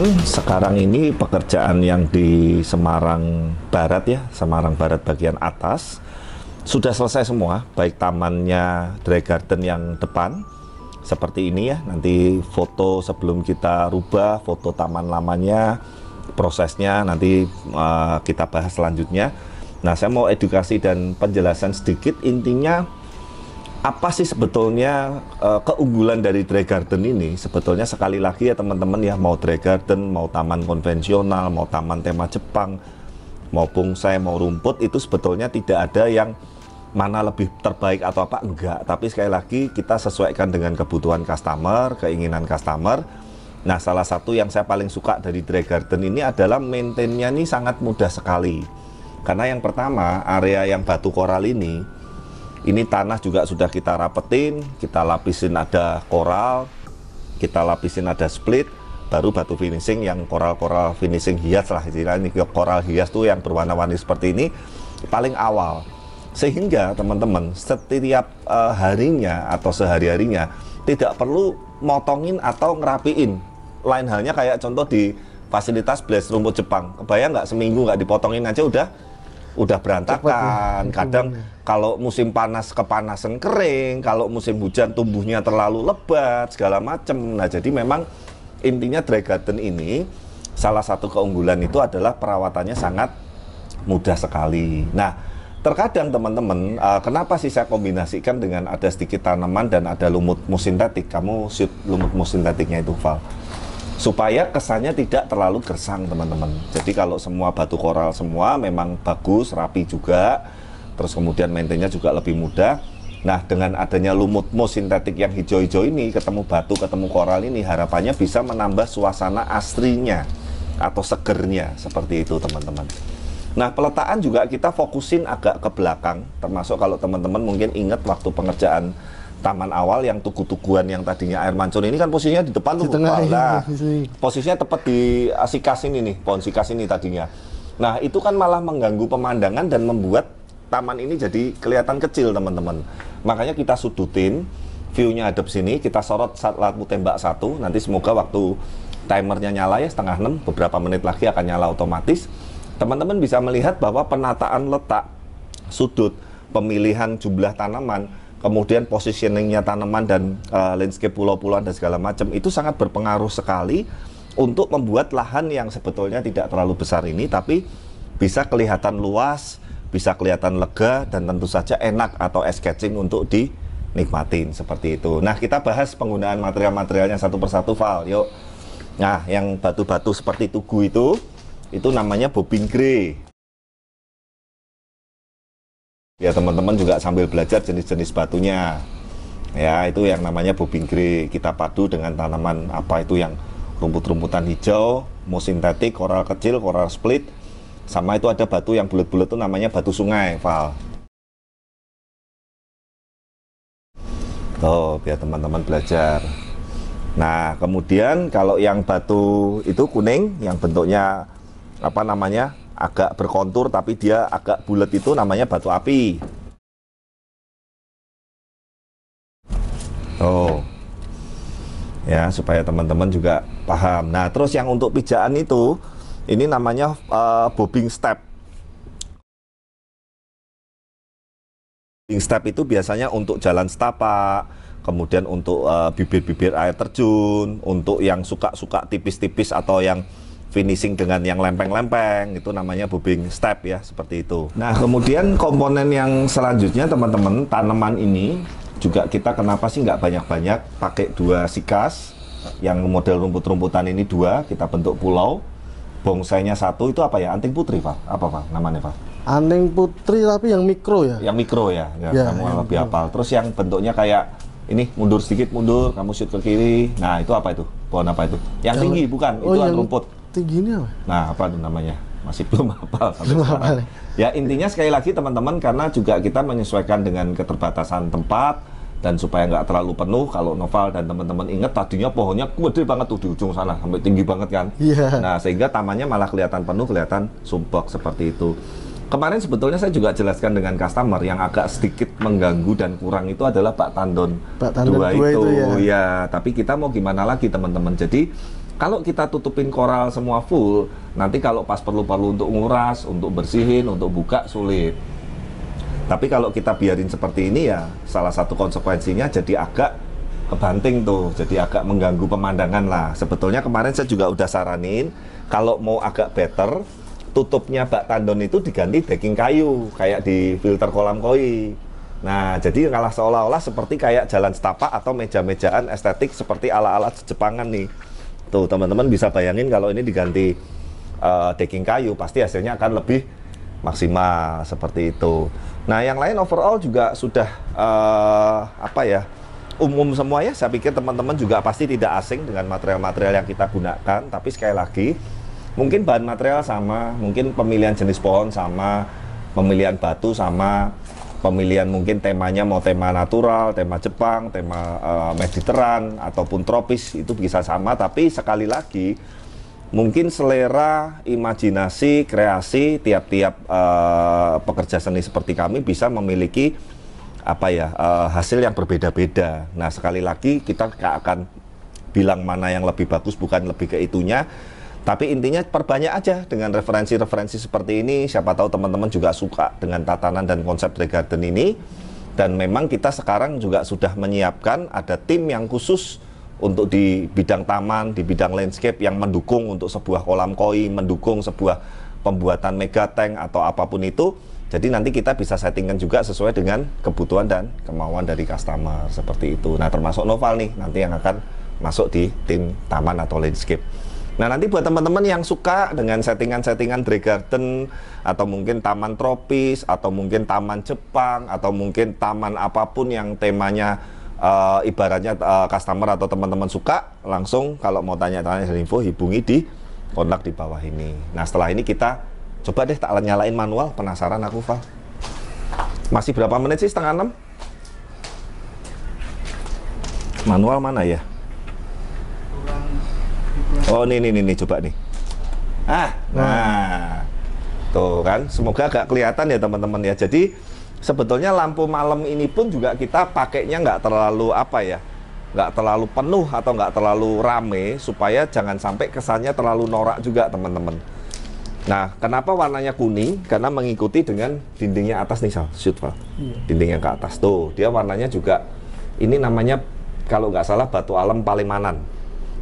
teman-teman, sekarang ini pekerjaan yang di Semarang Barat ya, Semarang Barat bagian atas sudah selesai semua, baik tamannya Dry Garden yang depan seperti ini ya. Nanti foto sebelum kita rubah, foto taman lamanya, prosesnya nanti kita bahas selanjutnya. Nah, saya mau edukasi dan penjelasan sedikit. Intinya apa sih sebetulnya keunggulan dari Dry Garden ini? Sebetulnya sekali lagi ya teman-teman ya, mau Dry Garden, mau taman konvensional, mau taman tema Jepang, mau bonsai, mau rumput, itu sebetulnya tidak ada yang mana lebih terbaik atau apa, enggak. Tapi sekali lagi kita sesuaikan dengan kebutuhan customer, keinginan customer. Nah, salah satu yang saya paling suka dari Dry Garden ini adalah maintain-nya ini sangat mudah sekali. Karena yang pertama, area yang batu koral ini tanah juga sudah kita rapetin, kita lapisin ada koral, kita lapisin ada split, baru batu finishing yang koral-koral finishing hias lah istilahnya. Koral hias tuh yang berwarna-warni seperti ini paling awal. Sehingga teman-teman setiap harinya atau sehari-harinya tidak perlu motongin atau ngerapiin. Lain halnya kayak contoh di fasilitas Blaze rumput Jepang. Kebayang nggak, seminggu nggak dipotongin aja udah berantakan. Kadang kalau musim panas kepanasan kering, kalau musim hujan tumbuhnya terlalu lebat segala macam. Nah, jadi memang intinya Dry Garden ini salah satu keunggulan itu adalah perawatannya sangat mudah sekali. Nah, terkadang teman-teman, kenapa sih saya kombinasikan dengan ada sedikit tanaman dan ada lumut musintetik? Kamu shoot lumut musintetiknya itu, Val, supaya kesannya tidak terlalu gersang teman-teman. Jadi kalau semua batu koral semua memang bagus, rapi juga, terus kemudian maintainnya juga lebih mudah. Nah, dengan adanya lumut mus sintetik yang hijau-hijau ini, ketemu batu, ketemu koral ini, harapannya bisa menambah suasana asrinya atau segernya, seperti itu teman-teman. Nah, peletaan juga kita fokusin agak ke belakang, termasuk kalau teman-teman mungkin ingat waktu pengerjaan taman awal yang tugu-tuguan yang tadinya air mancur ini kan posisinya di depan tuh. Nah, posisinya tepat di sikas ini nih, pohon sikas ini tadinya. Nah, itu kan malah mengganggu pemandangan dan membuat taman ini jadi kelihatan kecil teman-teman. Makanya kita sudutin, view-nya hadap sini, kita sorot lampu tembak satu, nanti semoga waktu timernya nyala ya 5:30, beberapa menit lagi akan nyala otomatis. Teman-teman bisa melihat bahwa penataan letak, sudut, pemilihan jumlah tanaman, kemudian positioningnya tanaman dan landscape pulau-pulauan dan segala macam itu sangat berpengaruh sekali untuk membuat lahan yang sebetulnya tidak terlalu besar ini tapi bisa kelihatan luas, bisa kelihatan lega, dan tentu saja enak atau eye-catching untuk dinikmatin seperti itu. Nah, kita bahas penggunaan material-materialnya satu persatu, Val. Yuk. Nah, yang batu-batu seperti tugu itu namanya bobbing grey. Ya, teman-teman juga sambil belajar jenis-jenis batunya. Ya, itu yang namanya bobbing grey. Kita padu dengan tanaman apa itu yang rumput-rumputan hijau, mus sintetik, koral kecil, koral split. Sama itu ada batu yang bulat-bulat itu namanya batu sungai, Val. Tuh, biar teman-teman belajar. Nah, kemudian kalau yang batu itu kuning, yang bentuknya apa namanya, agak berkontur tapi dia agak bulat, itu namanya batu api. Oh, ya, supaya teman-teman juga paham. Nah, terus yang untuk pijaan itu, ini namanya bobbing step. Bobbing step itu biasanya untuk jalan setapak, kemudian untuk bibir-bibir air terjun, untuk yang suka-suka tipis-tipis atau yang finishing dengan yang lempeng-lempeng, itu namanya bobbing step ya, seperti itu. Nah, kemudian komponen yang selanjutnya teman-teman, tanaman ini juga kita kenapa sih nggak banyak-banyak pakai 2 sikas, yang model rumput-rumputan ini 2, kita bentuk pulau, bongsainya 1, itu apa ya, anting putri, Pak? Apa, Pak, namanya, Pak? Anting putri tapi yang mikro ya? Yang mikro ya, ya kamu lebih hafal. Terus yang bentuknya kayak ini, mundur sedikit, mundur, kamu shoot ke kiri, nah itu apa itu? Pohon apa itu? Yang tinggi, bukan, itu yang rumput. Tinggi ini apa? Nah, apa itu namanya? Masih belum hafal sampai sekarang. Ya, intinya sekali lagi teman-teman, karena juga kita menyesuaikan dengan keterbatasan tempat dan supaya nggak terlalu penuh. Kalau Noval dan teman-teman ingat, tadinya pohonnya gede banget tuh di ujung sana, sampai tinggi banget kan. Iya. Nah, sehingga tamannya malah kelihatan penuh, kelihatan sumpek seperti itu. Kemarin sebetulnya saya juga jelaskan dengan customer yang agak sedikit mengganggu dan kurang itu adalah bak tandon 2 itu ya. Ya, tapi kita mau gimana lagi teman-teman. Jadi Kalau kita tutupin koral semua full, nanti kalau pas perlu-perlu untuk nguras, untuk bersihin, untuk buka sulit. Tapi kalau kita biarin seperti ini ya, salah satu konsekuensinya jadi agak kebanting tuh, jadi agak mengganggu pemandangan lah. Sebetulnya kemarin saya juga udah saranin, kalau mau agak better, tutupnya bak tandon itu diganti decking kayu, kayak di filter kolam koi. Nah, jadi kalah seolah-olah seperti kayak jalan setapak atau meja-mejaan estetik seperti ala-ala Jepangan nih. Tuh, teman-teman bisa bayangin kalau ini diganti decking kayu, pasti hasilnya akan lebih maksimal seperti itu. Nah, yang lain overall juga sudah apa ya, umum semua ya. Saya pikir teman-teman juga pasti tidak asing dengan material-material yang kita gunakan. Tapi sekali lagi, mungkin bahan material sama, mungkin pemilihan jenis pohon sama, pemilihan batu sama, pemilihan mungkin temanya mau tema natural, tema Jepang, tema Mediteran ataupun tropis itu bisa sama. Tapi sekali lagi, mungkin selera, imajinasi, kreasi tiap-tiap pekerja seni seperti kami bisa memiliki apa ya, hasil yang berbeda-beda. Nah, sekali lagi kita nggak akan bilang mana yang lebih bagus, bukan lebih ke itunya. Tapi intinya perbanyak aja dengan referensi-referensi seperti ini. Siapa tahu teman-teman juga suka dengan tatanan dan konsep Dry Garden ini. Dan memang kita sekarang juga sudah menyiapkan ada tim yang khusus untuk di bidang taman, di bidang landscape yang mendukung untuk sebuah kolam koi, mendukung sebuah pembuatan mega tank atau apapun itu. Jadi nanti kita bisa settingkan juga sesuai dengan kebutuhan dan kemauan dari customer seperti itu. Nah, termasuk Noval nih nanti yang akan masuk di tim taman atau landscape. Nah, nanti buat teman-teman yang suka dengan settingan-settingan Dry Garden atau mungkin taman tropis atau mungkin taman Jepang atau mungkin taman apapun yang temanya ibaratnya customer atau teman-teman suka, langsung kalau mau tanya-tanya info hubungi di kontak di bawah ini. Nah, setelah ini kita coba deh tak nyalain manual, penasaran aku, Val. Masih berapa menit sih? Setengah 6? Manual mana ya? Oh, nih coba nih. Nah, tuh kan, semoga agak kelihatan ya teman-teman ya. Jadi sebetulnya lampu malam ini pun juga kita pakainya nggak terlalu apa ya, nggak terlalu penuh atau nggak terlalu rame supaya jangan sampai kesannya terlalu norak juga teman-teman. Nah, kenapa warnanya kuning? Karena mengikuti dengan dindingnya atas nih, shoot Val. Dinding yang ke atas tuh, dia warnanya juga ini namanya kalau nggak salah batu alam Palimanan.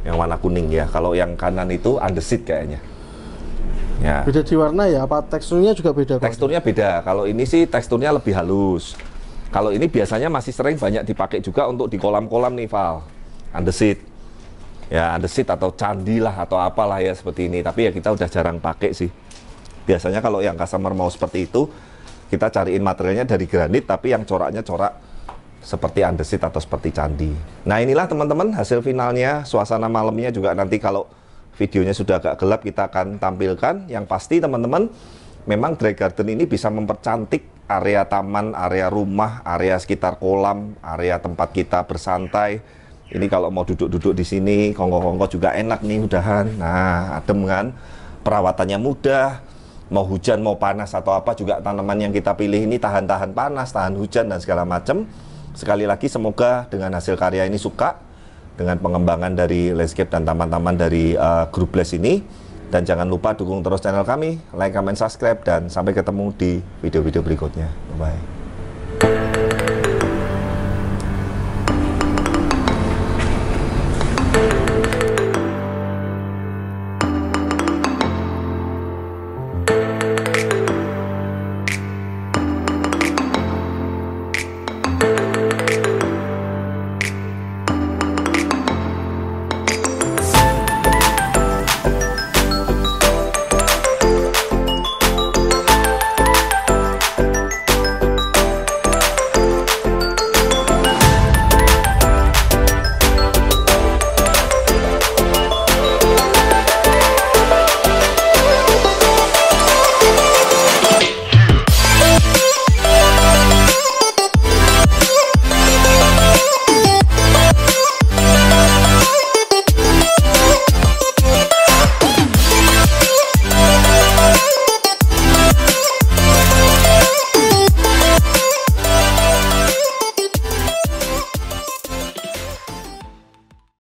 Yang warna kuning ya. Kalau yang kanan itu andesit kayaknya. Ya. Beda di warna ya? Apa teksturnya juga beda? Teksturnya beda. Kalau ini sih teksturnya lebih halus. Kalau ini biasanya masih sering banyak dipakai juga untuk di kolam-kolam nih, Val. Andesit. Ya, andesit atau candi lah atau apalah ya seperti ini. Tapi ya kita udah jarang pakai sih. Biasanya kalau yang customer mau seperti itu, kita cariin materialnya dari granit tapi yang coraknya corak seperti andesit atau seperti candi. Nah, inilah teman-teman hasil finalnya. Suasana malamnya juga nanti kalau videonya sudah agak gelap kita akan tampilkan. Yang pasti teman-teman, memang Dry Garden ini bisa mempercantik area taman, area rumah, area sekitar kolam, area tempat kita bersantai. Ini kalau mau duduk-duduk di sini, kongko-kongko juga enak nih udahan. Nah, adem kan, perawatannya mudah. Mau hujan, mau panas atau apa juga tanaman yang kita pilih ini tahan-tahan panas, tahan hujan dan segala macam. Sekali lagi semoga dengan hasil karya ini suka dengan pengembangan dari landscape dan taman-taman dari Grup Blaze ini. Dan jangan lupa dukung terus channel kami, like, comment, subscribe, dan sampai ketemu di video-video berikutnya. Bye-bye.